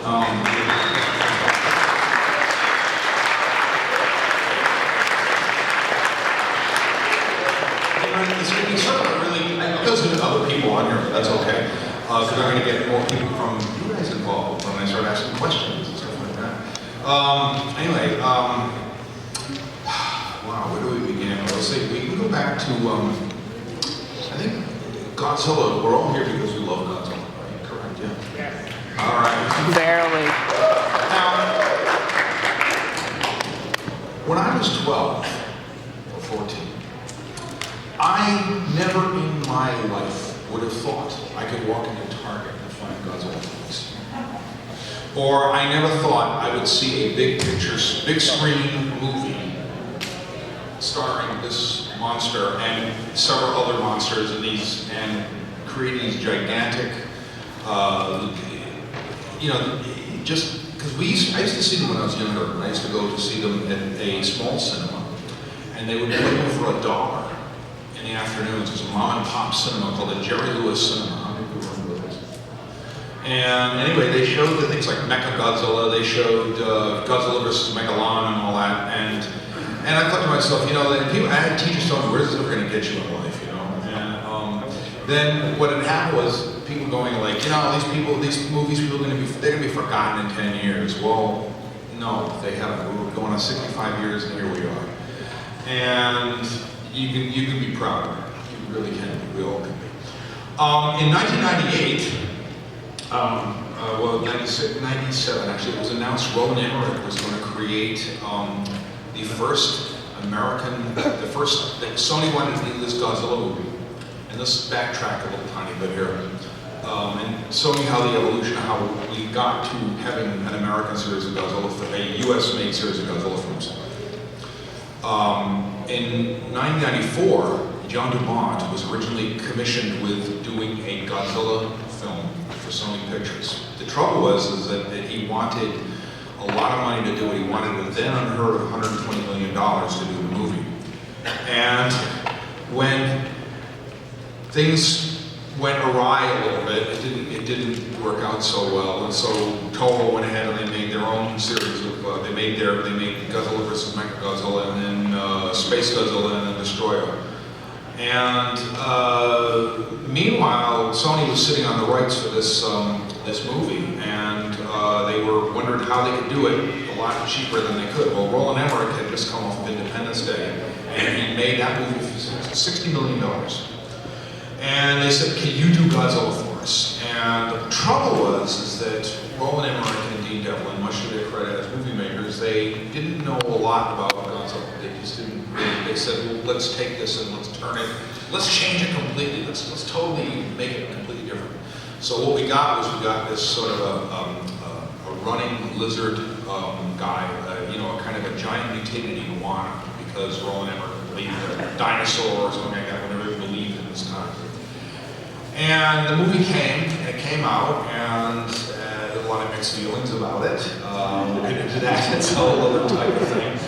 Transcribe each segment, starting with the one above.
It's sort of a really, there's going to be other people on here, but that's okay. Because I'm going to get more people from you guys involved when I start asking questions and stuff like that. Anyway, wow, where do we begin? Let's see, we can go back to, I think, Godzilla. We're all here because we love Godzilla, right? Correct, yeah? Yes. All right. Barely. Now, when I was 12 or 14, I never in my life would have thought I could walk into Target and find Godzilla movies. Or I never thought I would see a big picture, big screen movie starring this monster and several other monsters and creating these gigantic, just because I used to see them when I was younger. I used to go to see them at a small cinema, and they would play them for $1 in the afternoons. It was a mom and pop cinema called the Jerry Lewis Cinema. How many people remember those? And anyway, they showed the things like Mecha Godzilla. They showed Godzilla versus Megalon and all that. And I thought to myself, I had teachers telling me, where's this ever going to get you in life, And then what had happened was people going like, these movies, they're going to be forgotten in 10 years. Well, no, they haven't. We were going on 65 years, and here we are. And you can be proud of it. You really can. We all can be. In 1998, 97 actually, it was announced Roland Emmerich was going to create the first Sony wanted to do this Godzilla movie. And let's backtrack a little tiny bit here. And showing how the evolution of how we got to having an American series of Godzilla, a US-made series of Godzilla films. In 1994, John Dumont was originally commissioned with doing a Godzilla film for Sony Pictures. The trouble was that he wanted a lot of money to do it. He wanted a then unheard of $120 million to do the movie. And when things went awry a little bit, it didn't work out so well. And so Toho went ahead and they made their own series of, they made Godzilla vs. Mechagodzilla, and then Space Godzilla, and then Destroyer. And meanwhile, Sony was sitting on the rights for this movie, and they were wondering how they could do it a lot cheaper than they could. Well, Roland Emmerich had just come off of Independence Day, and he made that movie for $60 million. And they said, can you do Godzilla for us? And the trouble was that Roland Emmerich and Dean Devlin, much to their credit as movie makers, they didn't know a lot about Godzilla. They just didn't. They said, well, let's take this and let's turn it, let's change it completely. Let's totally make it completely different. So what we got this sort of a running lizard guy, kind of a giant mutated iguana, because Roland Emmerich believed that dinosaur or something like that, whenever he believed in this time. And the movie came, and it came out, and a lot of mixed feelings about it. We'll get into that, it's a whole other type of thing.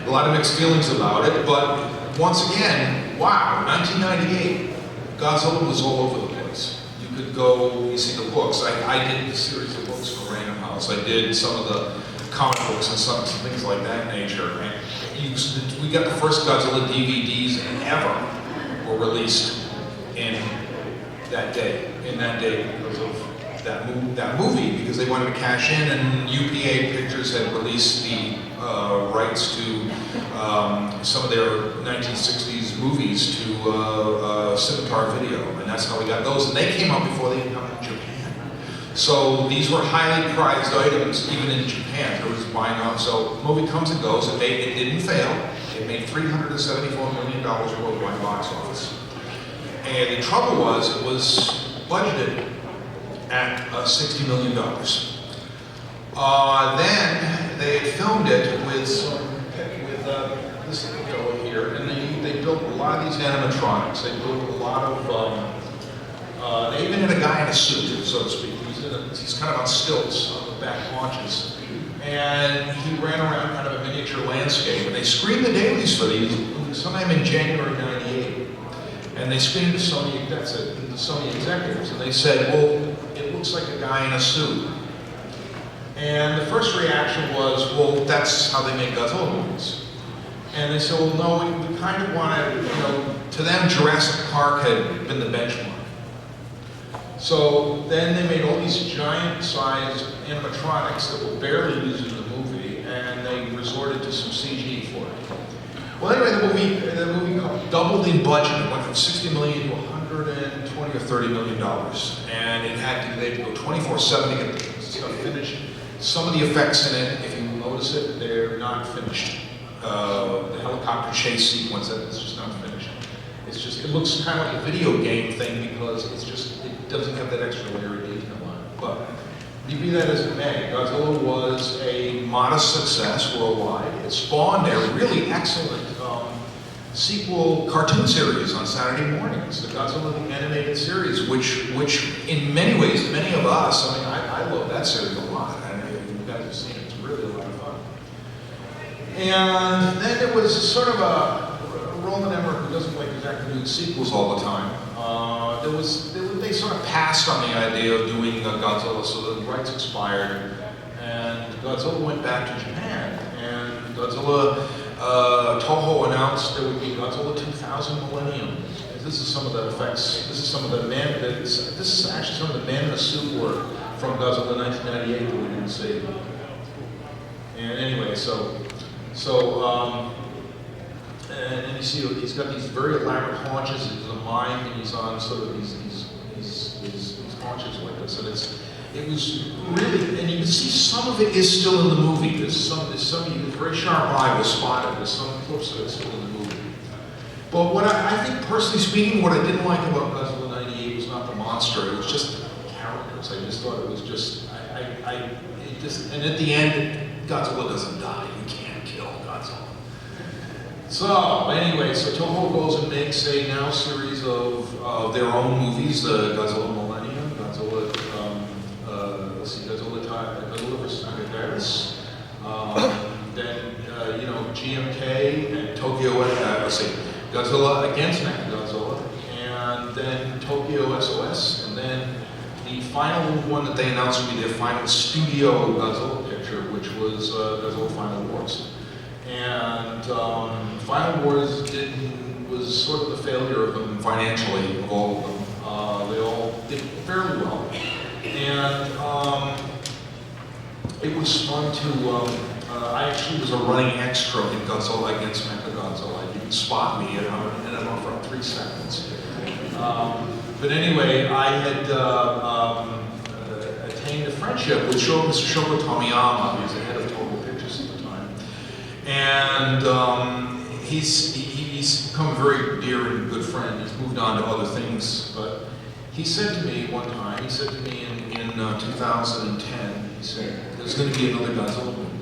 A lot of mixed feelings about it, but once again, wow, 1998, Godzilla was all over the place. You could go, you see the books. I did the series of books for Random House. I did some of the comic books and some things like that nature. And we got the first Godzilla DVDs ever were released in that day because of that movie, because they wanted to cash in, and UPA Pictures had released the rights to some of their 1960s movies to Scimitar Video, and that's how we got those, and they came out before they came out in Japan. So these were highly prized items, even in Japan. There was buying out. So the movie comes and goes. It didn't fail. It made $374 million worldwide box office. And the trouble was, it was budgeted at $60 million. Then they had filmed it with this little fellow here, and they built a lot of these animatronics. They built a lot of, they even had a guy in a suit, so to speak. He's kind of on stilts on the back haunches. And he ran around kind of a miniature landscape, and they screened the dailies for these sometime in January '98. And they screened the Sony, the Sony executives, and they said, well, it looks like a guy in a suit. And the first reaction was, well, that's how they make Godzilla movies. And they said, well, no, we kind of want to, you know, to them, Jurassic Park had been the benchmark. So then they made all these giant-sized animatronics that were barely used in the movie, and they resorted to some CG for it. Well, anyway, the movie doubled in budget. It went from 60 million to 120 or 30 million dollars, and it had to, they had to go 24/7 to get the stuff finished. Some of the effects in it, if you notice it, they're not finished. The helicopter chase sequence, it's just not finished. It's just, it looks kind of like a video game thing because it's just, it doesn't have that extra layer of detail on it. But be that as it may, Godzilla was a modest success worldwide. It spawned a really excellent sequel cartoon series on Saturday mornings, the Godzilla the Animated Series, which in many ways, many of us, I mean, I love that series a lot. I don't know if you guys have seen it, it's really a lot of fun. And then there was sort of a Roland Emmerich, who doesn't like exactly doing sequels all the time. They sort of passed on the idea of doing Godzilla, so the rights expired, and Godzilla went back to Japan, and Godzilla, Toho announced there would be Godzilla 2000 Millennium. This is some of the effects, this is some of the this is actually some of the man in the suit work from Godzilla 1998 that we didn't see. And anyway, and you see he's got these very elaborate haunches. He's a mime, and he's on sort of these haunches like this, and it was really, and you can see some of it is still in the movie. There's some very sharp eye will spot it. There's some clips of it still in the movie. But what I think, personally speaking, what I didn't like about Godzilla 98 was not the monster. It was just the characters. I just thought it was just, and at the end, Godzilla doesn't die. You can't kill Godzilla. So anyway, so Toho goes and makes a now series of their own movies, the Godzilla Millennium, Godzilla, Godzilla vs. Megaguirus, then GMK and Tokyo, Godzilla against Mechagodzilla, and then Tokyo SOS, and then the final one that they announced would be their final studio Godzilla picture, which was Godzilla Final Wars. And Final Wars was sort of the failure of them financially, of all of them. They all did fairly well. And it was fun to, I actually was a running extra in Godzilla against Mechagodzilla. You can spot me in about 3 seconds. But anyway, I had attained a friendship with Mr. Shoko Tomiyama, who was the head of Total Pictures at the time. And he's become a very dear and good friend. He's moved on to other things, but he said to me one time, he said to me in 2010, he said, there's going to be another Godzilla movie.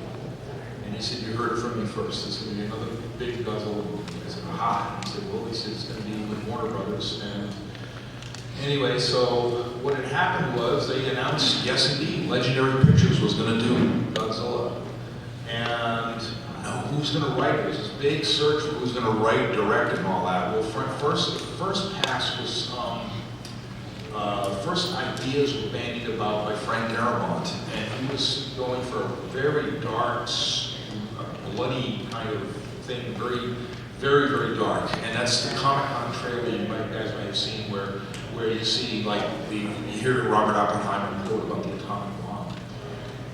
And he said, you heard it from me first, there's going to be another big Godzilla movie. I said, aha. He said, well, he said, it's going to be with Warner Brothers. And anyway, so what had happened was they announced, yes indeed, Legendary Pictures was going to do Godzilla. And who's going to write it? There was this big search for who's going to write, direct, and all that. Well, first pass was, first ideas were bandied about by Frank Darabont, and he was going for a very dark, bloody kind of thing, very, very, very dark. And that's the Comic-Con trailer you guys might have seen, where you see, like, you hear Robert Oppenheimer quote about the atomic bomb.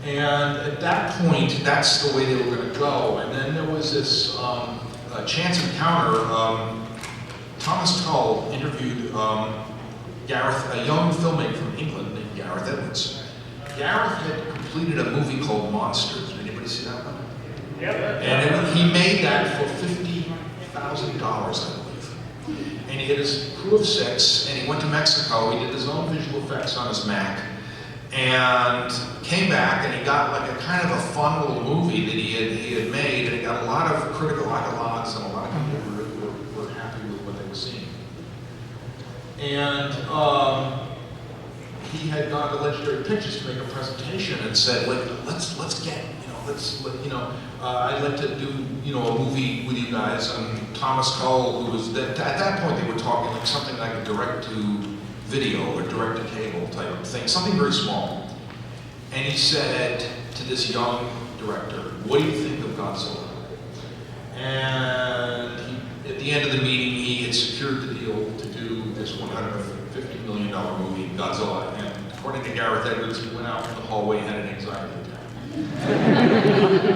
And at that point, that's the way they were going to go. And then there was this chance encounter. Thomas Tull interviewed Gareth, a young filmmaker from England named Gareth Edwards. Gareth had completed a movie called Monsters. Did anybody see that one? Yeah. And he made that for $50,000, I believe. And he had his crew of 6, and he went to Mexico. He did his own visual effects on his Mac, and came back, and he got like a kind of a fun little movie that he had made, and he got a lot of critical accolades, and a lot of people were happy with what they were seeing. And he had gone to Legendary Pictures to make a presentation and said, let's get, I'd like to do, a movie with you guys. And Thomas Cole, who was, at that point they were talking like something like a direct-to-video or direct-to-cable type of thing, something very small. And he said, to this young director, what do you think of Godzilla? And at the end of the meeting, he had secured the deal to do this $150 million movie, Godzilla. And according to Gareth Edwards, he went out in the hallway and had an anxiety attack.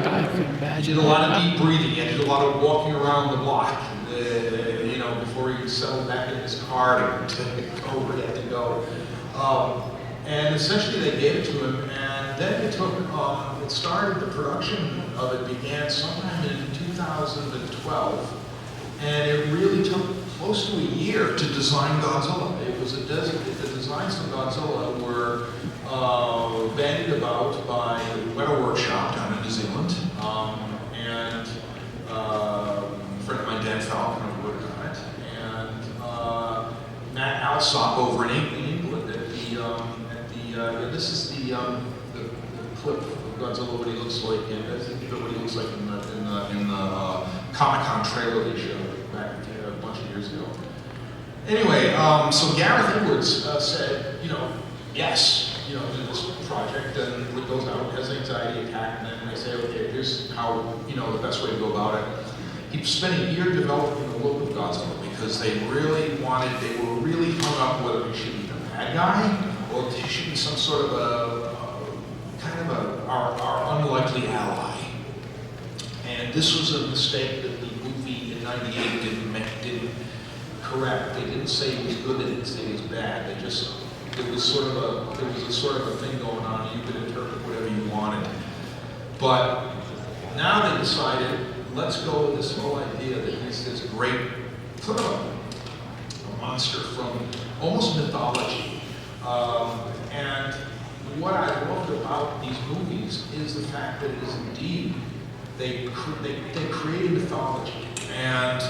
I can imagine. He did a lot of deep breathing. He had to do a lot of walking around the block, you know, before he settled back in his car to go where he had to go. And essentially, they gave it to him, and then it took. It started. The production of it began sometime in 2012. And it really took close to a year to design Godzilla. It was the designs of Godzilla were bandied about by Weta Workshop down in New Zealand, and a friend of mine, Dan Falcon, worked on it, and Matt Alsop over in England at this is the clip of Godzilla, what he looks like, and I think what he looks like in the Comic-Con trailer they showed back a bunch of years ago. Anyway, so Gareth Edwards said, you know, yes, you know, do this project, and it goes out, has an anxiety attack, and then they say, okay, here's how, you know, the best way to go about it. He spent a year developing the look of Godzilla because they were really hung up whether he should be the bad guy or he should be some sort of our unlikely ally. And this was a mistake that the movie in '98 didn't correct. They didn't say he was good, they didn't say he was bad. There was a sort of a thing going on. You could interpret whatever you wanted. But now they decided, let's go with this whole idea that he's this great, sort of a monster from almost mythology. And what I loved about these movies is the fact that it is indeed, they created mythology. And,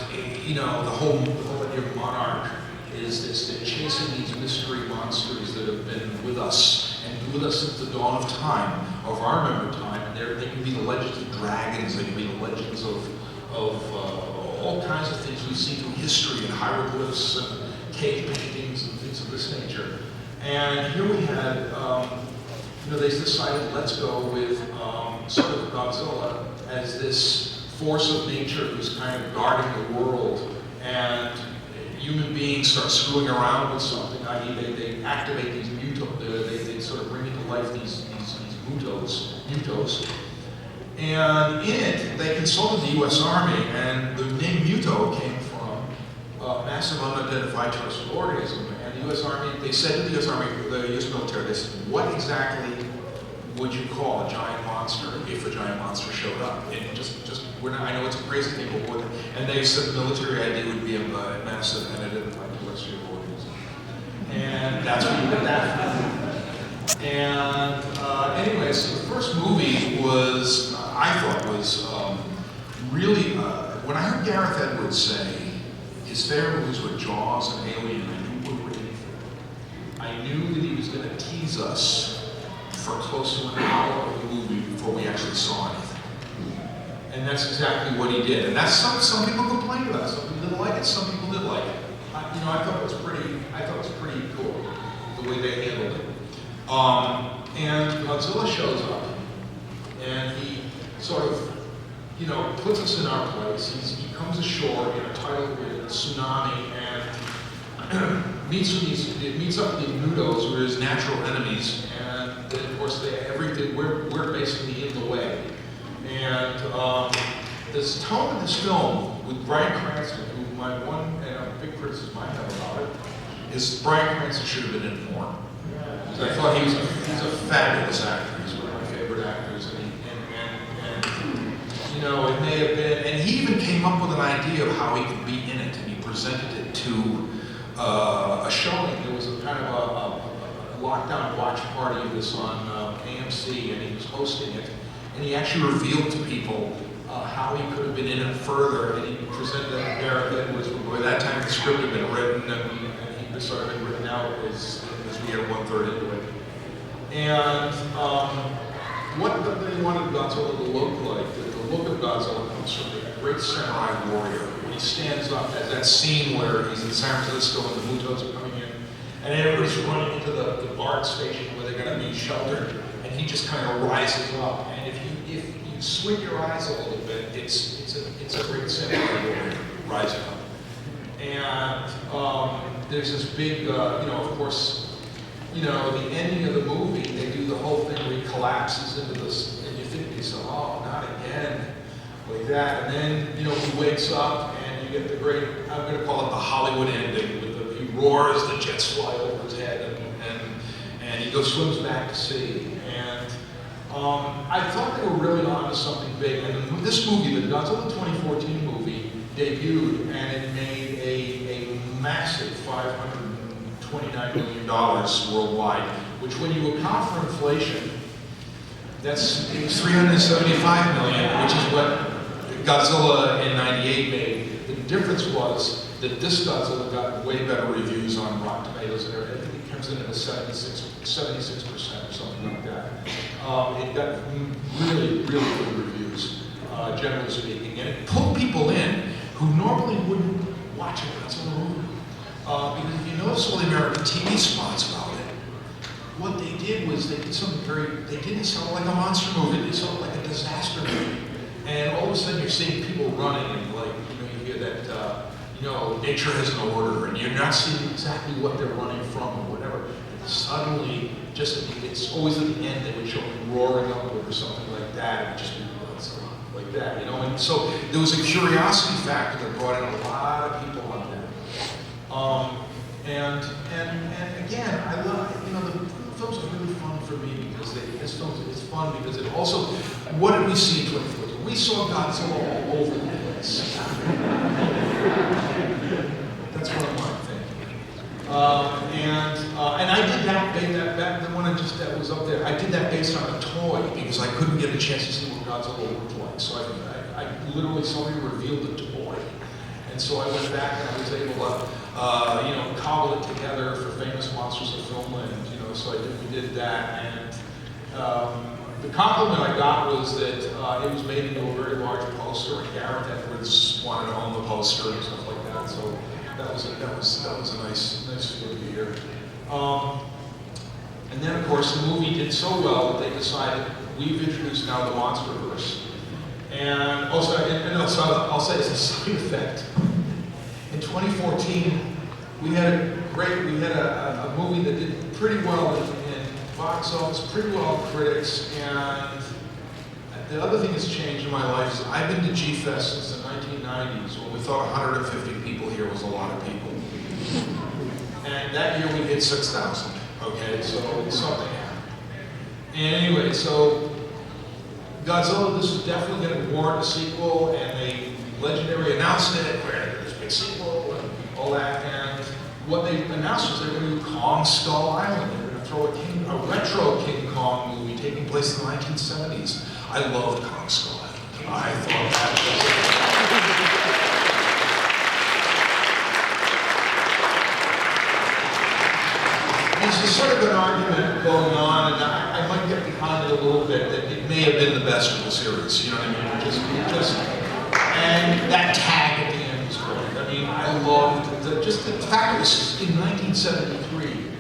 you know, the whole idea of Monarch is this, they're chasing these mystery monsters that have been with us, and with us since the dawn of time, of our memory time. And they can be the legends of dragons, they can be the legends of all kinds of things we've seen through history, and hieroglyphs, and cave paintings, and things of this nature. And here we had, you know, they decided, let's go with sort of Godzilla as this force of nature who's kind of guarding the world, and human beings start screwing around with something, i.e. they activate these they sort of bring into life these mutos. And in it, they consulted the U.S. Army, and the name muto came from massive unidentified terrestrial organism. And the U.S. Army, they said to the U.S. Army, the U.S. military, they said, what exactly would you call a giant monster if a giant monster showed up? And I know it's a crazy thing, but what? And they said the military idea would be a massive unidentified terrestrial organism. And that's what you did that for. And anyway, so the first movie was, I thought was really, when I heard Gareth Edwards say his favorite movies were Jaws and Alien, I knew we were in for it. I knew that he was going to tease us for close to an hour of the movie before we actually saw anything. And that's exactly what he did. And that's some people complained about it. Some people didn't like it. Some people did like it. I thought it was pretty cool the way they handled it. And Godzilla shows up, and he sort of, you know, puts us in our place. He comes ashore in a tidal tsunami and meets up with these Mutos, who are his natural enemies. And then, of course, we're basically in the way. And this tone of this film with Bryan Cranston, who my one and a big criticism I have about it is Bryan Cranston should have been in more. I thought he's a fabulous actor. He's one of my favorite actors, and you know, it may have been. And he even came up with an idea of how he could be in it, and he presented it to a showing. There was a kind of a lockdown watch party of this on AMC, and he was hosting it. And he actually revealed to people how he could have been in it further, and he presented it to Gareth Edwards. By that time, the script had been written, and he was sort of been written out as we had 1/3 into it. And what they wanted Godzilla to look like, the look of Godzilla comes from the great samurai warrior. When he stands up, at that scene where he's in San Francisco and the Mutos are coming in, and everybody's running into the BART station where they're going to be sheltered. And he just kind of rises up. And if you squint your eyes a little bit, it's a great symbol of rising up. And there's this big, of course, the ending of the movie, they do the whole thing where he collapses into this, and you think to yourself, oh, not again, like that. And then, he wakes up, and you get the great, I'm going to call it the Hollywood ending, with he roars, the jets fly over his head, and he swims back to sea. And I thought they were really onto something big. And this movie, the Godzilla 2014 movie, debuted, and it made a massive $529 million worldwide, which when you account for inflation, that's $375 million, which is what Godzilla in '98 made. The difference was that this Godzilla got way better reviews on Rotten Tomatoes and everything. I think it comes in at a 76% or something like that. It got really, really good reviews, generally speaking. And it pulled people in who normally wouldn't watch a Godzilla movie. Because if you notice all the American TV spots about it, what they did was they did something they didn't sell it like a monster movie, they sold it like a disaster movie. And all of a sudden you're seeing people running and you hear that, nature has an order, and you're not seeing exactly what they're running from or whatever. And suddenly, it's always at the end they would show them roaring upward or something like that, and just be like that, And so there was a curiosity factor that brought in a lot of people on that. And again, I love, the films are really fun for me because this film is fun because it also, what did we see in 2014? We saw Godzilla all over the place. That's what I want to think. And I did that the one that was up there, I did that based on a toy because I couldn't get a chance to see what Godzilla looked like. So I literally, somebody revealed the toy. And so I went back and I was able to, cobble it together for Famous Monsters of Filmland, so we did that. And the compliment I got was that it was made into a very large poster, and Gareth Edwards wanted to own the poster and stuff like that. So that was a nice feel to hear. And then, of course, the movie did so well that they decided we've introduced now the MonsterVerse. And also, I'll say as a side effect, in 2014, we had a movie that did pretty well in box office, pretty well in critics, and the other thing that's changed in my life is I've been to G-Fest since the 1990s, when we thought 150 people here was a lot of people. And that year we hit 6,000, okay, so something happened. And anyway, so Godzilla, this is definitely going to warrant a sequel, and Legendary announced it, where there's a big sequel, and all that, and what they announced was they're going to do Kong Skull Island. They're going to throw a retro King Kong movie taking place in the 1970s. I loved Kong Skull Island. I thought that was... There's sort of an argument going on, and I might get behind it a little bit, that it may have been the best of the series, you know what I mean? And that tag at the end was great. I mean, I loved just the fact it was in 1973.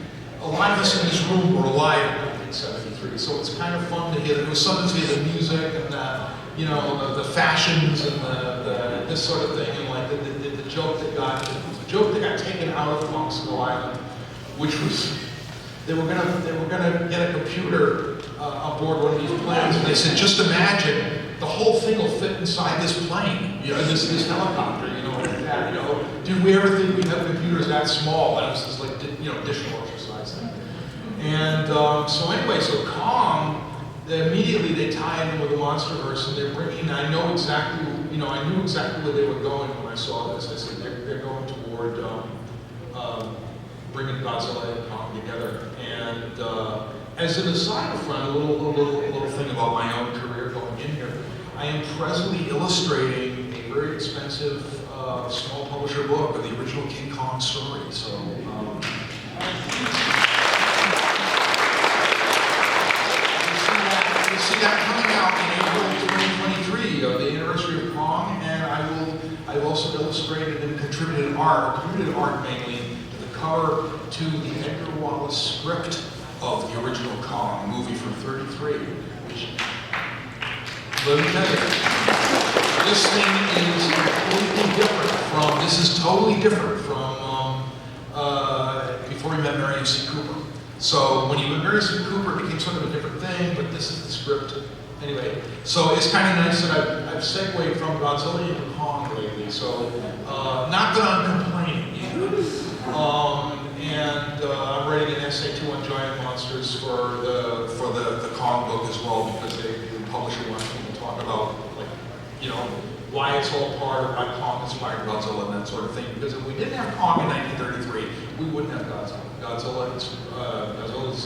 A lot of us in this room were alive in 1973, so it's kind of fun to hear. There was something to hear the music and the fashions and this sort of thing, and like the joke that got taken out of Kong Skull Island, which was they were gonna get a computer aboard one of these planes, and they said, just imagine the whole thing will fit inside this plane, this helicopter, like that, Did we ever think we'd have computers that small? And it was just like, dishwasher size thing. And so anyway, so Kong, immediately they tie in with the MonsterVerse, and they're bringing. I knew exactly where they were going when I saw this. I said they're going toward bringing Godzilla and Kong together. And as an aside front, a little thing about my own career going in here, I am presently illustrating a very expensive small publisher book of the original King Kong story. So. That coming out in April 2023, the anniversary of Kong, and I've also illustrated and contributed art mainly to the cover to the Edgar Wallace script of the original Kong movie from '33, which, let me tell you, this thing is completely different from, this is totally different from Before He Met Mary C. Cooper. So when he met Mary C. Cooper, it became sort of a different thing, but this is the script. Anyway, so it's kind of nice that I've segued from Godzilla into Kong lately, so not that I'm complaining either. I'm writing an essay too on giant monsters for the Kong book as well, because the publisher wants me to talk about, like, you know, why it's all part of why Kong inspired Godzilla and that sort of thing. Because if we didn't have Kong in 1933, we wouldn't have Godzilla. Godzilla is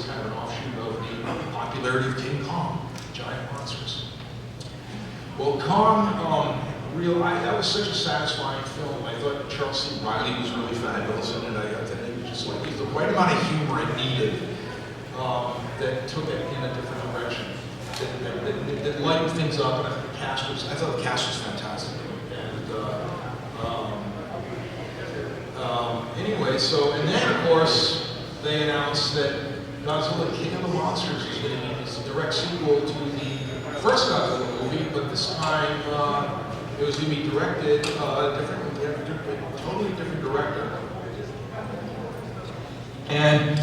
kind of an offshoot of the popularity of King Kong, giant monsters. Well, Kong, that was such a satisfying film. I thought Charles C. Riley was really fabulous in it. I thought it was just like, it was the right amount of humor it needed that took it in a different direction. That lightened things up, and I thought the cast was fantastic. And anyway, and then of course they announced that Godzilla King of the Monsters was going to be this direct sequel to the first Godzilla movie, but this time it was going to be directed differently, a totally different director. And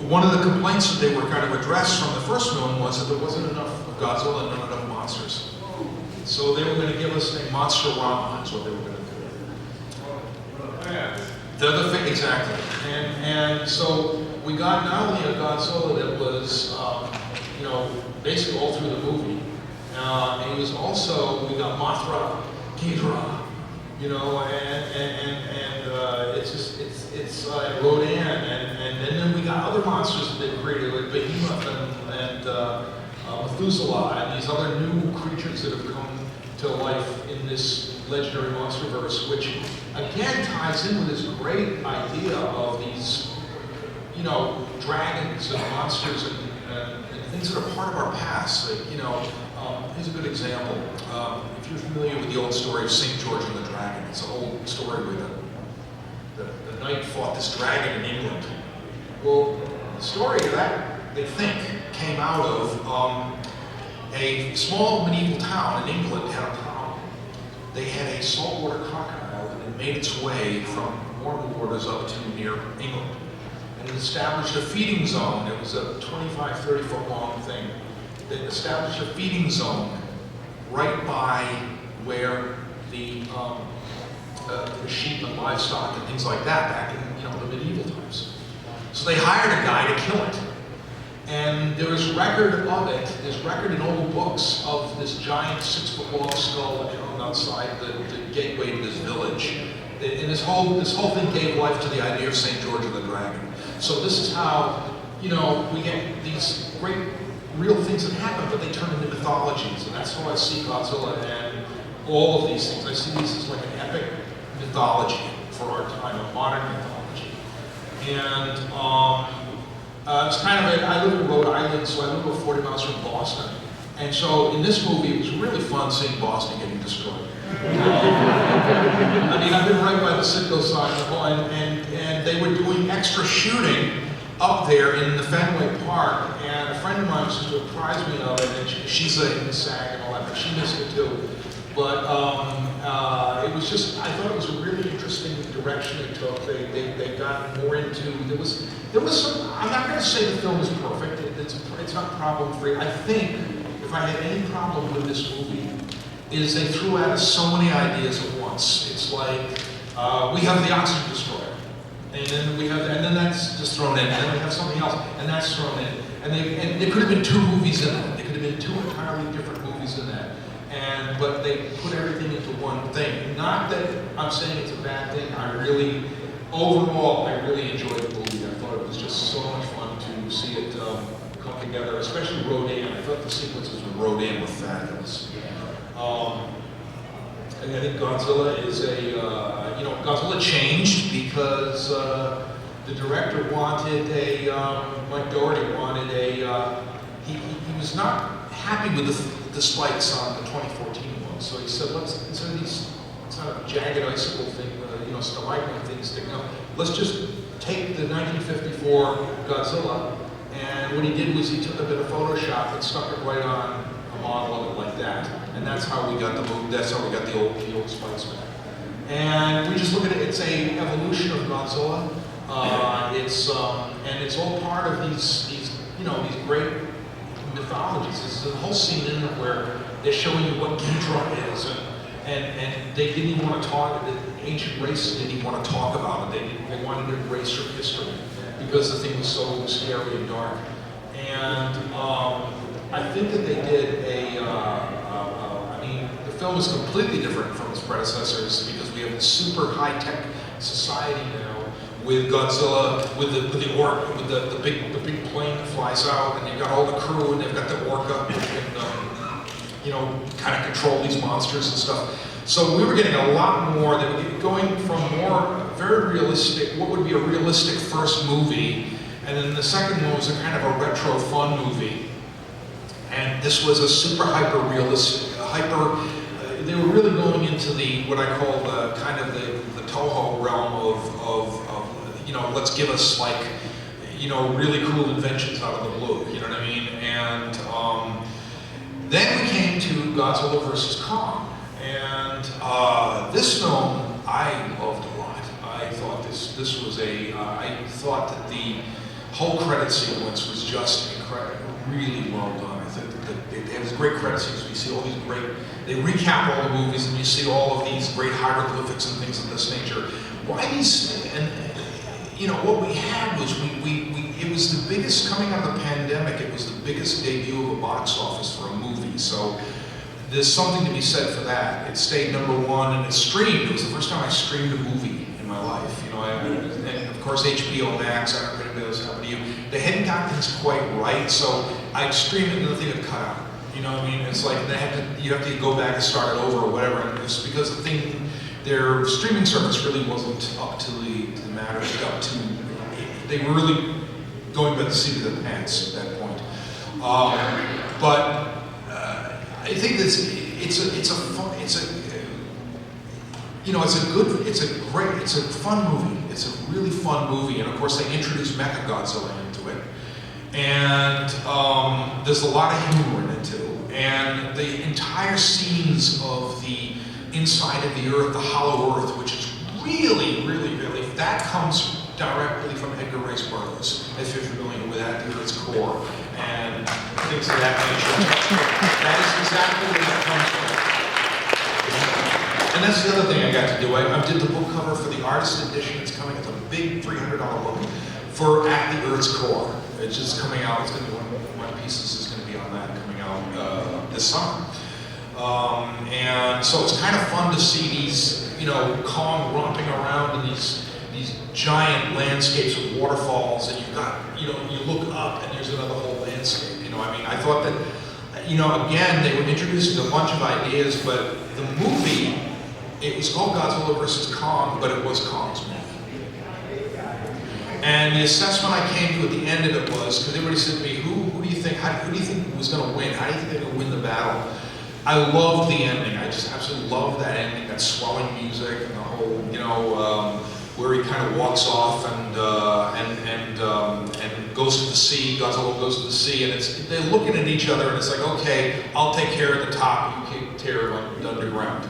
one of the complaints that they were kind of addressed from the first film was that there wasn't enough of Godzilla and not enough monsters. So they were going to give us a Monster-Rama, is what they were going to do. The other thing, exactly. And so we got not only a Godzilla that was, you know, basically all through the movie, it was also, we got Mothra, Ghidorah, you know, and it's just, it's Rodan, and then we got other monsters that they created, like Behemoth and Methuselah, and these other new creatures that have come to life in this Legendary MonsterVerse, which again ties in with this great idea of these, you know, dragons and monsters and things that are part of our past. Like, you know, here's a good example. If you're familiar with the old story of St. George and the Dragon, it's an old story where the knight fought this dragon in England. Well, the story of that, they think, came out of a small medieval town in England had a problem. They had a saltwater crocodile that had made its way from warm waters up to near England. And it established a feeding zone. It was a 25, 30 foot long thing. That established a feeding zone right by where the sheep and livestock and things like that back in, you know, the medieval times. So they hired a guy to kill it. And there is record of it, there's record in old books of this giant 6 foot long skull that hung outside the gateway to this village. And this whole thing gave life to the idea of St. George and the Dragon. So this is how, you know, we get these great real things that happen, but they turn into mythologies. And that's how I see Godzilla and all of these things. I see these as like an epic mythology for our time, a modern mythology. And it's kind of I live in Rhode Island, so I live about 40 miles from Boston. And so in this movie, it was really fun seeing Boston getting destroyed. I mean, I've been right by the Citgo side, and they were doing extra shooting up there in the Fenway Park, and a friend of mine used to apprise me of it, and she's in SAG and all that, but she missed it too. But it was just, I thought it was a really interesting direction it took. They got more into, there was some, I'm not going to say the film is perfect, it's not problem-free. I think if I had any problem with this movie, is they threw at us so many ideas at once. It's like, we have the oxygen destroyer, and then that's just thrown in, and then we have something else, and that's thrown in. And there could have been 2 movies in that. There could have been 2 entirely different movies in that. But they put everything into one thing. Not that I'm saying it's a bad thing. Overall, I really enjoyed the movie. I thought it was just so much fun to see it come together, especially Rodan. I thought the sequences with Rodan were fabulous. And I think Godzilla is Godzilla changed because the director wanted Mike Doherty wanted he was not happy with the spikes on the 2014 one, so he said, instead of these, it's not a jagged icicle thing, stalagmite things sticking up, let's just take the 1954 Godzilla And what he did was he took a bit of Photoshop and stuck it right on a model of it like that. And that's how we got the movie, that's how we got the old spikes back. And we just look at it, it's a evolution of Godzilla. And it's all part of these great mythologies. There's a whole scene in it where they're showing you what Ghidorah is, and they didn't even want to talk, the ancient races didn't even want to talk about it. They wanted to erase from history because the thing was so scary and dark. And I think that they did I mean, the film is completely different from its predecessors because we have a super high-tech society now with Godzilla, with the orc, with the big plane that flies out, and you've got all the crew, and they've got the orca, and kind of control these monsters and stuff. So we were getting a lot more. They were going from more very realistic, what would be a realistic first movie, and then the second one was a kind of a retro fun movie. And this was a super hyper realistic, they were really going into the, what I call the kind of the Toho realm of let's give us like, really cool inventions out of the blue, you know what I mean? And then we came to Godzilla vs. Kong. And this film, I loved a lot. I thought this was I thought that the whole credit sequence was just incredible, really well done. I think that they have this great credit sequence. You see all these they recap all the movies and you see all of these great hieroglyphics and things of this nature. Why these, what we had was it was the biggest, coming out of the pandemic, it was the biggest debut of a box office for a movie. So there's something to be said for that. It stayed #1 and it streamed. It was the first time I streamed a movie in my life. And of course HBO Max, I don't know if anybody else happened to you. They hadn't got things quite right, so I'd stream it and the thing would cut out. You know what I mean? It's like you have to go back and start it over or whatever. And it's because their streaming service really wasn't up to the matter. They were really going by the seat of their pants at that point. But I think it's a fun movie. It's a really fun movie, and of course they introduced Mechagodzilla into it, and there's a lot of humor in it too. And the entire scenes of the inside of the Earth, the Hollow Earth, which is really, really, really, that comes directly from Edgar Rice Burroughs, if you're familiar with that, the Earth's core, and things of that nature. That is exactly where that comes from. And that's the other thing I got to do. I did the book cover for the artist edition. It's coming. It's a big $300 book for At the Earth's Core. It's just coming out. It's going to be one of my pieces is going to be on that coming out this summer. And so it's kind of fun to see these, Kong romping around in these giant landscapes with waterfalls, and you've got, you look up and there's another whole landscape. I thought that, again, they were introducing a bunch of ideas, but the movie, it was called Godzilla vs. Kong, but it was Kong's movie. And the assessment I came to at the end of it was, because everybody said to me, who do you think was going to win? How do you think they're going to win the battle? I loved the ending. I just absolutely loved that ending, that swelling music, and the whole, where he kind of walks off and goes to the sea. Godzilla goes to the sea, and they're looking at each other, and it's like, okay, I'll take care of the top, you take care of the underground.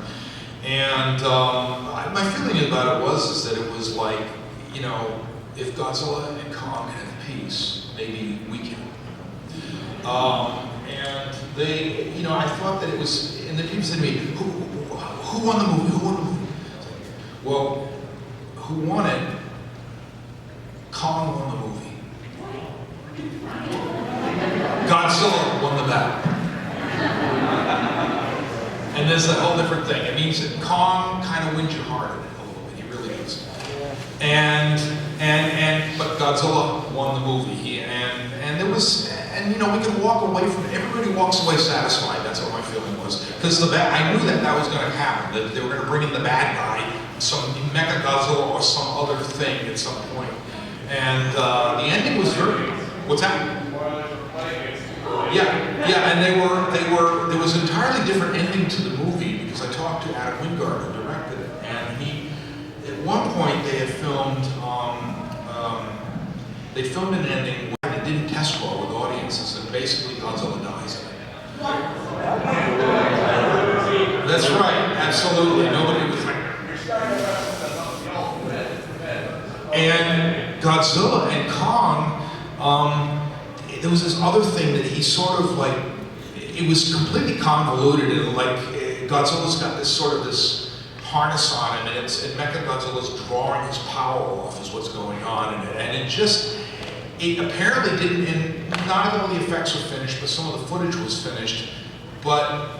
And my feeling about it is that it was like, if Godzilla and Kong have peace, maybe we can. And they, I thought that it was, and the people said to me, who won the movie? Who won the movie? Well, who won it? Kong won the movie. Godzilla won the battle. And there's a whole different thing. It means that Kong kind of wins your heart in it a little bit. He really does. But Godzilla won the movie. And there was, we can walk away from it. Everybody walks away satisfied. That's what my feeling was. Because I knew that was going to happen. That they were going to bring in the bad guy, some Mechagodzilla or some other thing at some point. And the ending was very. What's that? Yeah, and there was an entirely different ending to the movie because I talked to Adam Wingard, who directed it, and at one point they filmed an ending where it didn't test well with basically Godzilla dies in it. That's right, absolutely. Nobody was like. And Godzilla and Kong, there was this other thing that he sort of like, it was completely convoluted, and like Godzilla's got this harness on him, and Mechagodzilla's drawing his power off is what's going on in it, and it apparently didn't, and not all the effects were finished, but some of the footage was finished, but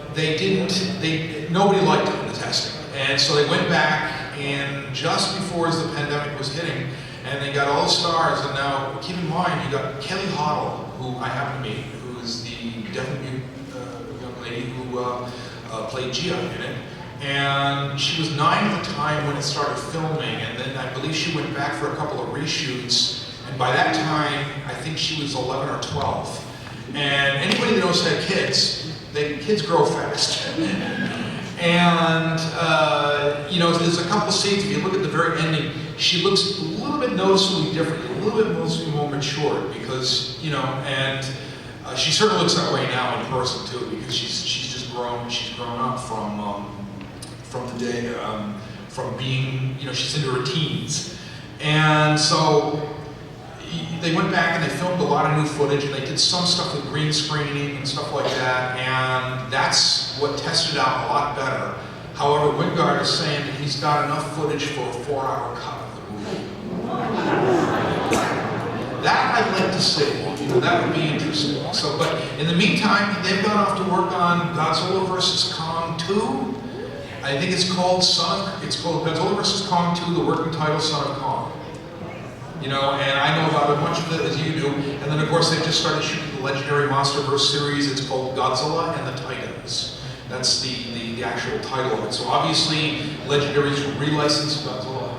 nobody liked it in the testing, and so they went back, and just before as the pandemic was hitting, and they got all the stars, and now, keep in mind, you got Kelly Hoddle, who I happen to meet, who is the deaf-mute young lady who played Gia in it, and she was 9 at the time when it started filming, and then I believe she went back for a couple of reshoots, and by that time, I think she was 11 or 12. And anybody that knows had kids, kids grow fast. And, you know, there's a couple scenes, if you look at the very ending, she looks a little bit noticeably different, a little bit noticeably more mature, because, you know, and she certainly looks that way now in person too, because she's just grown, she's grown up from the day, from being, you know, she's into her teens. And so, they went back and they filmed a lot of new footage, and they did some stuff with green screening and stuff like that, and that's what tested out a lot better. However, Wingard is saying that he's got enough footage for a 4-hour cut of the movie. That I'd like to see. You know, that would be interesting. So, but in the meantime, they've gone off to work on Godzilla vs. Kong 2. I think it's called Godzilla vs. Kong 2, the working title, Son of Kong. You know, and I know about as much of it as you do. And then, of course, they just started shooting the Legendary MonsterVerse series. It's called Godzilla and the Titans. That's the actual title of it. So obviously, Legendary's relicensed Godzilla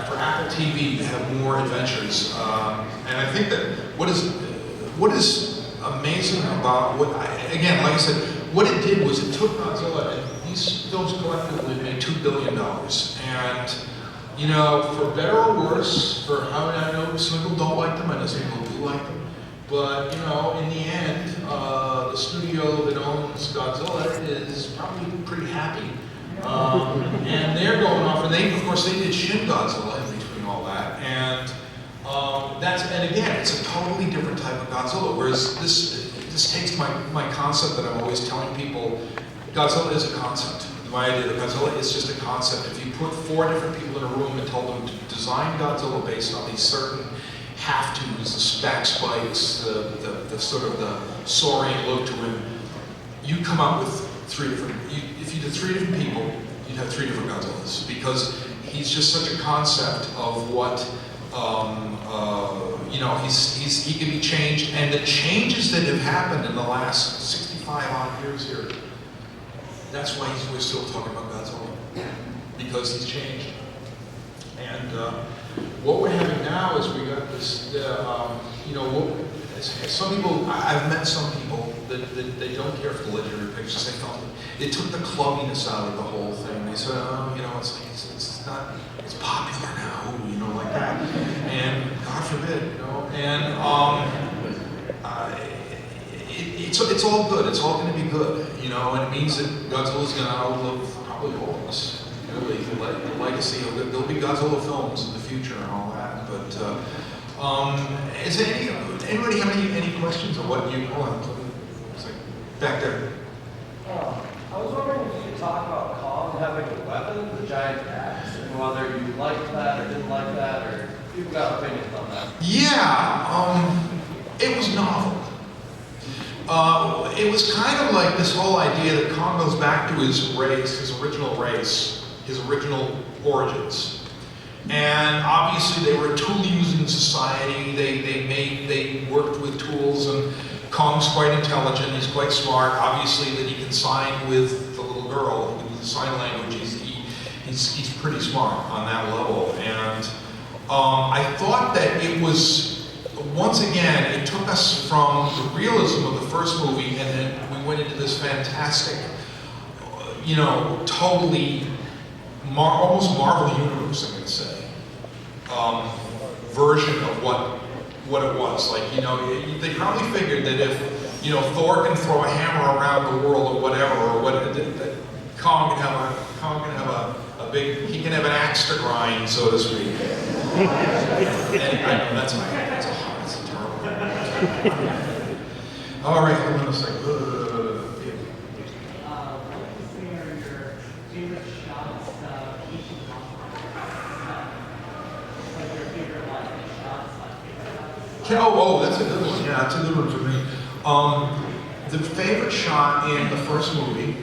for Apple TV to have more adventures. And I think that what is amazing about again, like I said, what it did was it took Godzilla, and these films collectively made $2 billion. And you know, for better or worse, for how I know some people don't like them, I know some people do like them, but you know, in the end, the studio that owns Godzilla is probably pretty happy, and they're going off, and of course, they did Shin Godzilla in between all that, and and again, it's a totally different type of Godzilla. Whereas this takes my concept that I'm always telling people, Godzilla is a concept. My idea that Godzilla is just a concept. If you put 4 different people in a room and told them to design Godzilla based on these certain have-tos, the stack spikes, the sort of the soaring look to him, you come up with 3 different. If you did 3 different people, you'd have 3 different Godzillas, because he's just such a concept of what you know. He can be changed, and the changes that have happened in the last 65 odd years here. That's why we're still talking about Godzilla, because he's changed. And what we're having now is we got this, you know, some people, I've met some people that they don't care for the legendary pictures. They felt it took the clubbiness out of the whole thing. They said, oh, you know, it's not, it's popular now, you know, like that. And God forbid, you know, and it's all good. It's all going to be good, you know, and it means that Godzilla's going to outlive probably all of us. Really, the legacy of it. There'll be Godzilla films in the future and all that. But is there anybody have any questions or what you? Hold on, it's like back there. I was wondering if you could talk about Kong having a weapon, the giant axe, and whether you liked that or didn't like that, or if you've got opinions on that. Yeah, it was novel. It was kind of like this whole idea that Kong goes back to his race, his original origins. And obviously they were a tool-using society. They worked with tools, and Kong's quite intelligent, he's quite smart. Obviously that he can sign with the little girl, with the sign language, he's pretty smart on that level. And I thought that it was, once again, it took us from the realism of the first movie, and then we went into this fantastic, you know, totally, almost Marvel Universe, I'm going to say, version of what what it was. Like, you know, they probably figured that if, you know, Thor can throw a hammer around the world or whatever, or what, that Kong can have a big, he can have an axe to grind, so to speak. And I know that's a terrible. All right, hold on a second. What would you say are your favorite shots each of them? Like your favorite like shots, like favorite shots? Oh, that's a good one. Yeah, that's a good one for me. The favorite shot in the first movie,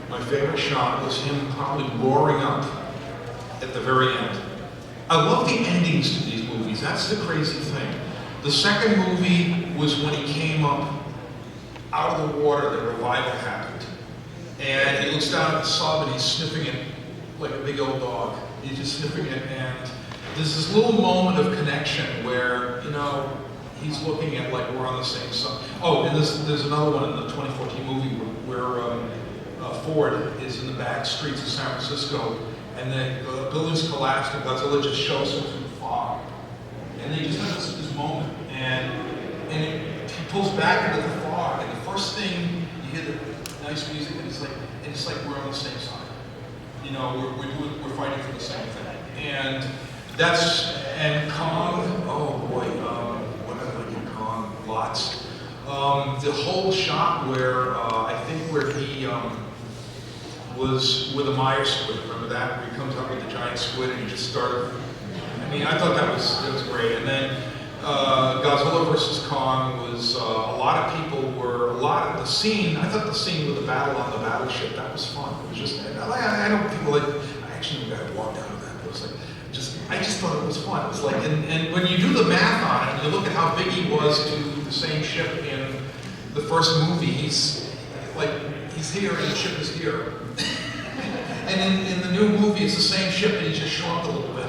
my favorite shot was him probably roaring up at the very end. I love the endings to these movies. That's the crazy thing. The second movie was when he came up out of the water, the revival happened. And he looks down at the sub and he's sniffing it like a big old dog. He's just sniffing it, and there's this little moment of connection where, you know, he's looking at like we're on the same side. Oh, and there's another one in the 2014 movie where Ford is in the back streets of San Francisco, and then the buildings collapsed and Godzilla just shows him through the fog. And they just have this moment, and he pulls back into the fog, and the first thing you hear the nice music, and it's like we're on the same side. You know, we're fighting for the same thing. And Kong, oh boy, what did I like in Kong? Lots. The whole shot where I think where he was with a Meyer squid. Remember that? Where he comes up with the giant squid and he just started. I mean, I thought that was great. And then Godzilla versus Kong was a lot of the scene. I thought the scene with the battle on the battleship, that was fun. It was just I know people like. I actually knew a guy who walked out of that. It was like I just thought it was fun. It was like and when you do the math on it, and you look at how big he was to the same ship in the first movie, he's here and the ship is here. And in the new movie, it's the same ship and he just shrunk a little bit.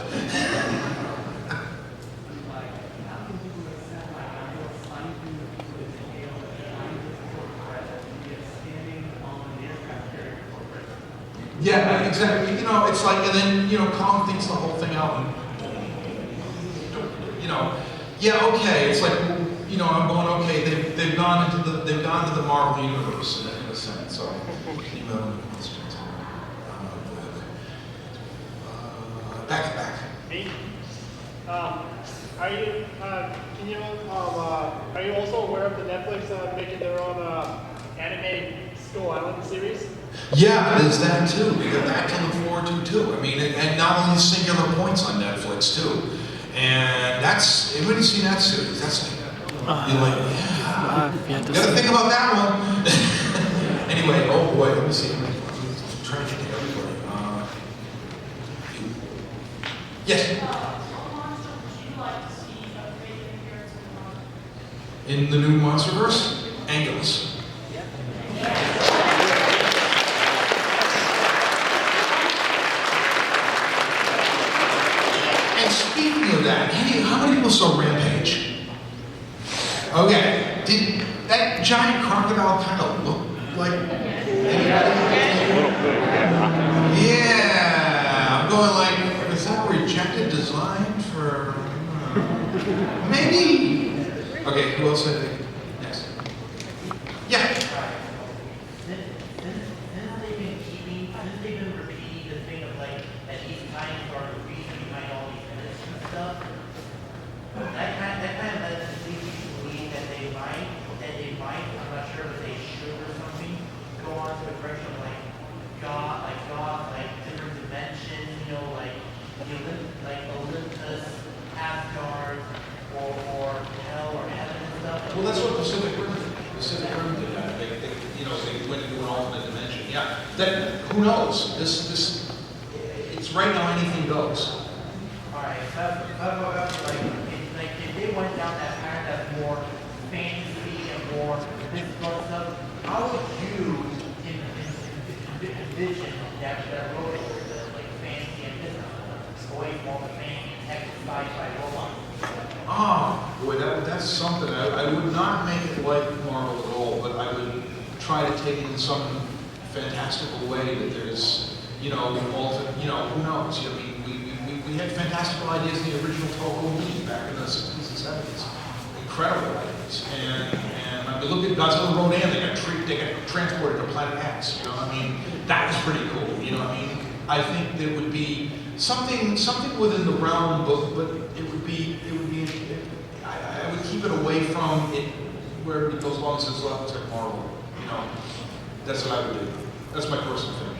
Yeah, exactly. You know, it's like, and then, you know, Kong thinks the whole thing out and, you know, yeah, okay. It's like, you know, I'm going, okay, they've gone to the Marvel universe in a sense. So, back. Me? Are you also aware of the Netflix making their own animated Skull Island series? Yeah, there's that too. We got that to look forward to too. I mean, and not only Singular Points on Netflix too. And that's, everybody's seen that series. That's like, you're like, yeah, gotta think about that one. Anyway, oh boy, let me see. I'm trying to get everybody. Yes? What monster would you like to see a great appearance in In the new MonsterVerse? Angulas. And speaking of that, how many people saw Rampage? Okay, did that giant crocodile kind of look like anybody? Yeah, I'm going like, is that a rejected design for, maybe? Okay, who else I think? Next. Yeah. Since they've been repeating the thing of like that he's kind of the reason behind all these myths and stuff, that kind of led to lead me to believe that they might, I'm not sure if they should or something, go on to a direction of like different dimensions, you know, like Olympus, Asgard, or hell or heaven and stuff. Well, that's what Pacific Rim did. Pacific Rim did that. They went into an alternate dimension. Yeah. That, who knows? It's right now anything goes. Alright, so if they went down that path that's more fantasy and more this sort of stuff, how would you envision that road over the like fantasy and business away from the fantasy tech sci-fi robots? Oh, boy, that's something. I would not make it like Marvel at all, but I would try to take it in some fantastical way that there's, you know, who knows? I mean, we had fantastical ideas in the original Toho movie back in the 60s and 1970s. Incredible ideas. And I mean, look at Godzilla Rodan, they got transported to Planet X, you know, I mean, that was pretty cool, you know, I mean, I think there would be something within the realm, but it would be, I would keep it away from it, where it goes along and says, well, it's like Marvel, you know, that's what I would do. That's my personal opinion.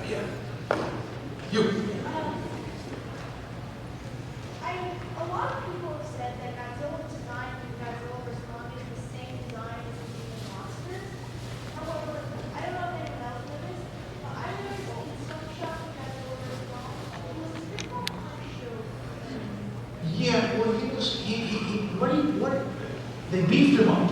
Yeah. You. A lot of people have said that Godzilla's design and Godzilla vs. Kong is the same design as the King of Monsters. However, I don't know if anyone else knows this, but I noticed in some shots of Godzilla vs. Kong, it was a bit more show. Yeah, well, they beefed him up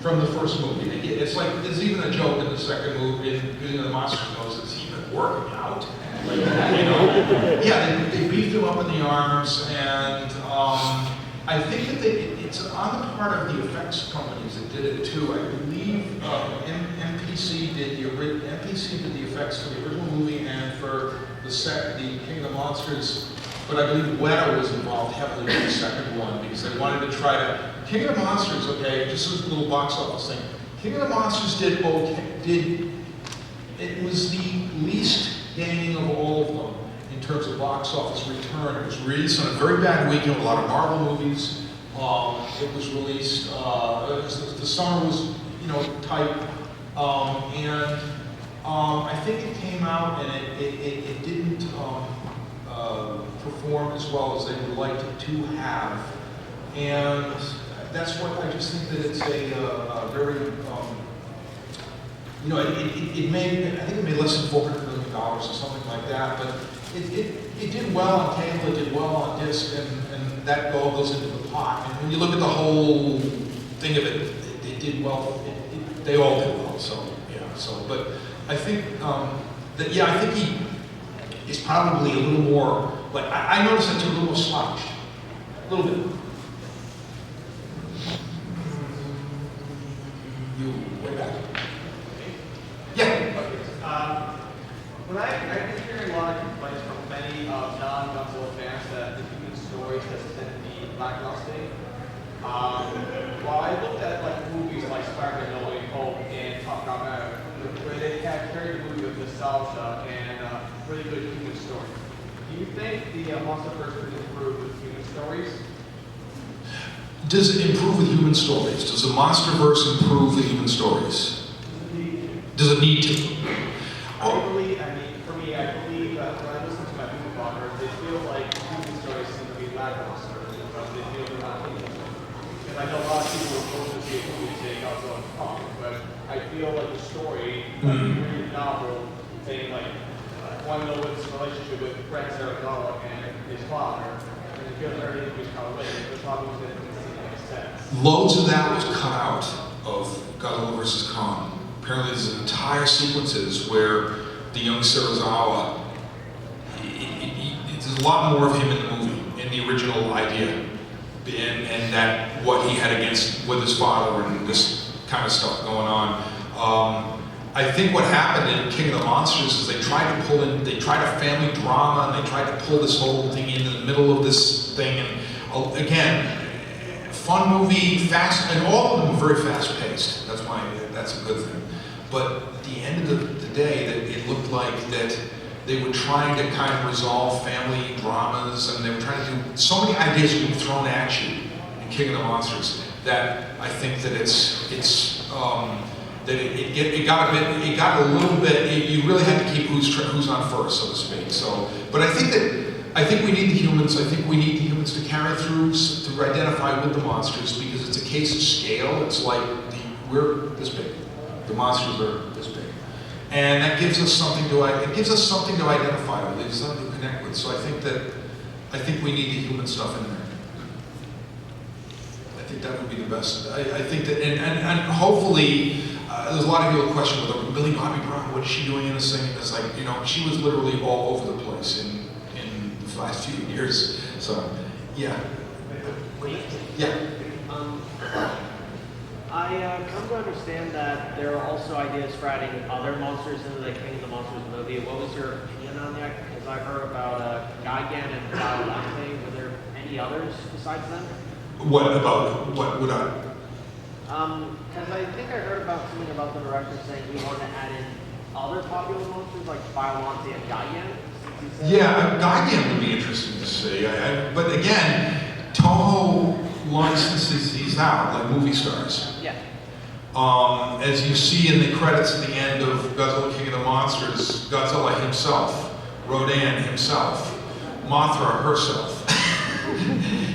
from the first movie. It's like, there's even a joke in the second movie, in the Monster knows it's even working out. Like, you know, yeah, they beefed him up in the arms, and I think that it's on the part of the effects companies that did it too. I believe NPC did the effects for the original movie and for the King of the Monsters. But I believe Weta was involved heavily in the second one because they wanted to try to. King of the Monsters, okay, just as a little box office thing. King of the Monsters did okay. It was the least gaining of all of them in terms of box office return. It was released on a very bad weekend with a lot of Marvel movies. It was released. The summer was, you know, tight, and I think it came out and it didn't. Perform as well as they would like it to have, and that's what I just think that it's a very, you know, it made, I think it made less than $400 million or something like that, but it did well on cable, it did well on disc, and that all goes into the pot. And when you look at the whole thing of it, it did well. They all did well. So yeah. So, but I think that I think he is probably a little more. Like, I noticed that too, a little more slouched. A little bit. You, way back. Yeah. When I've been hearing a lot of complaints from many non-Godzilla fans that the human stories just tend to be lackluster. While I looked at like movies like Spider-Man: No Way Home and Top Gun Maverick, where they had carried the movie with nostalgia and really good human stories. Do you think the MonsterVerse would improve with human stories? Does it improve with human stories? Does the MonsterVerse improve with human stories? Does it need to? I believe that when I listen to my movie bloggers, they feel like human stories seem to be lackluster because they feel they're not interesting. And I know a lot of people will go to see a movie and say Godzilla and Kong, but I feel like the story, like you read a novel, saying like, want to know what his relationship with Frank Zaragoza and his father, and it feels very interesting how it is. The problem is that it doesn't make sense. Loads of that was cut out of Godzilla vs. Kong. Apparently there's entire sequences where the young Serizawa, there's a lot more of him in the movie, in the original idea, and that what he had against with his father and this kind of stuff going on. I think what happened in King of the Monsters is they tried a family drama, and they tried to pull this whole thing in the middle of this thing, and again, fun movie, fast, and all of them were very fast-paced. That's a good thing. But at the end of the day, that it looked like that they were trying to kind of resolve family dramas, and they were trying to do so many ideas being thrown at you in King of the Monsters that I think that it got a little bit. You really had to keep who's on first, so to speak. So, but I think we need the humans. I think we need the humans to carry through to identify with the monsters because it's a case of scale. It's like we're this big. The monsters are this big, and that gives us something to identify with. It's something to connect with. So I think we need the human stuff in there. I think that would be the best. I think that, and hopefully, there's a lot of people question whether Millie Bobby Brown, what is she doing in this thing? And it's like, you know, she was literally all over the place in the last few years. So, yeah. Yeah. I come to understand that there are also ideas for adding other monsters into the King of the Monsters movie. What was your opinion on that? Because I heard about Gigan and Ballroom. Were there any others besides them? What about, what would I? Because I think I heard about something about the director saying he wanted to add in other popular monsters like Biollante and Gigan. Yeah, Gigan would be interesting to see. But again, Toho licenses these out like movie stars. Yeah. As you see in the credits at the end of Godzilla King of the Monsters, Godzilla himself, Rodan himself, Mothra herself.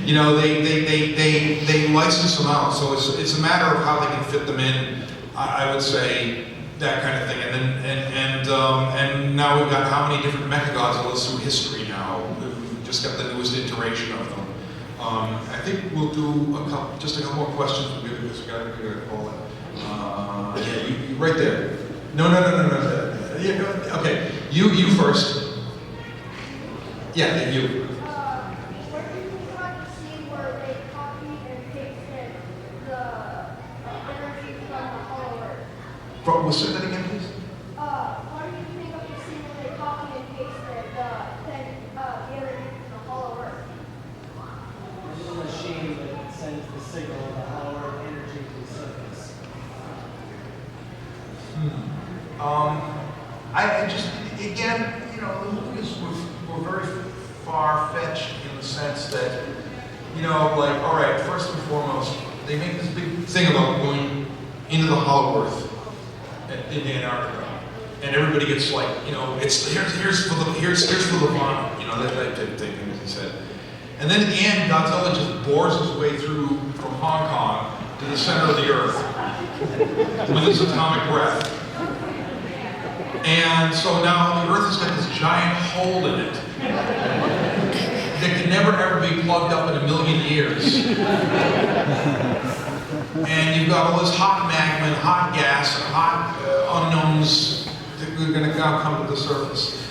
You know, they license them out, so it's a matter of how they can fit them in. I would say that kind of thing, and now we've got how many different Mechagodzillas through history now. We've just got the newest iteration of them. I think we'll do just a couple more questions because we got to call it. Yeah, you right there. No. Yeah, okay, you first. Yeah, you. What do you think about the scene where they copied and pasted the energy from the Hollow Earth? We'll say that again, please. What do you think of the scene where they copied and pasted the energy from the Hollow Earth? There's a machine that sends the signal of the Hollow Earth energy to the surface. I just, again, you know, the movies were very far-fetched in the sense that, you know, like, all right, first and foremost, they make this big thing about going into the Hollow Earth in Antarctica, and everybody gets like, you know, it's here's for the fun, you know, that type of thing, as he said. And then at the end, Godzilla just bores his way through from Hong Kong to the center of the Earth with his atomic breath. And so now the Earth has got this giant hole in it that can never ever be plugged up in a million years. And you've got all this hot magma and hot gas and hot unknowns that are going to now come to the surface.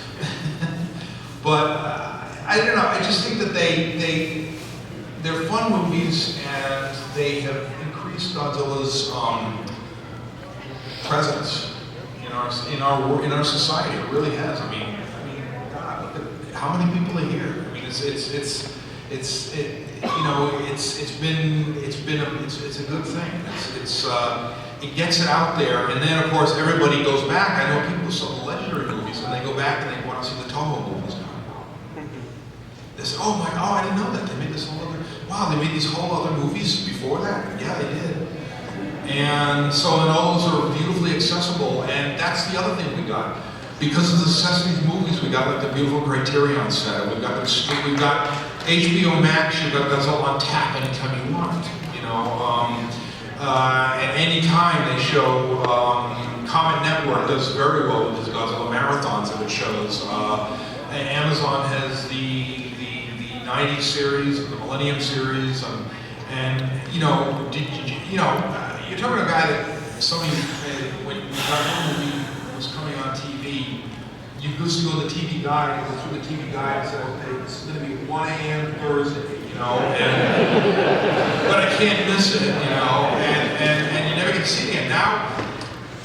But I don't know, I just think that they're fun movies and they have increased Godzilla's presence in our society. It really has. I mean, God, look at how many people are here. I mean, it's a good thing. It gets it out there, and then of course everybody goes back. I know people who saw the Legendary movies, and they go back and they want to see the Toho movies now. They say, oh I didn't know that. They made this whole other, wow, they made these whole other movies before that? Yeah, they did. And so, and all those are beautifully accessible, and that's the other thing we got. Because of the success of these movies, we got like the beautiful Criterion set, we've got HBO Max, you've got Godzilla on tap anytime you want, you know. At any time they show, Comet Network does very well with its Godzilla marathons that it shows. Amazon has the 90s series, the Millennium series, and you know, you're talking to a guy that somebody, when Godzilla movie was coming on TV, you used to go to the TV guide, and go through the TV guide and say, okay, this is going to be 1 a.m. Thursday, you know, but I can't miss it, you know, and you never get to see it again. Now,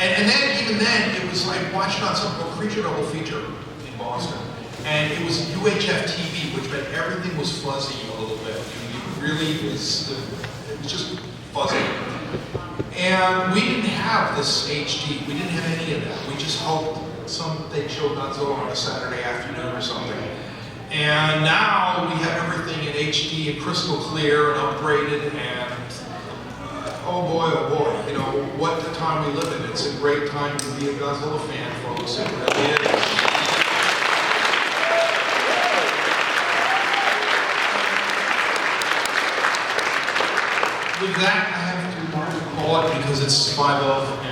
and then, even then, it was like watching on something called Creature Double Feature in Boston, and it was UHF TV, which meant everything was fuzzy a little bit. It really was, it was just fuzzy. And we didn't have this HD, we didn't have any of that. We just hoped they'd show Godzilla on a Saturday afternoon or something. And now we have everything in HD and crystal clear and upgraded, and oh boy, you know, what the time we live in. It's a great time to be a Godzilla fan, folks. It really is. With that, I have to call it because it's 5 of.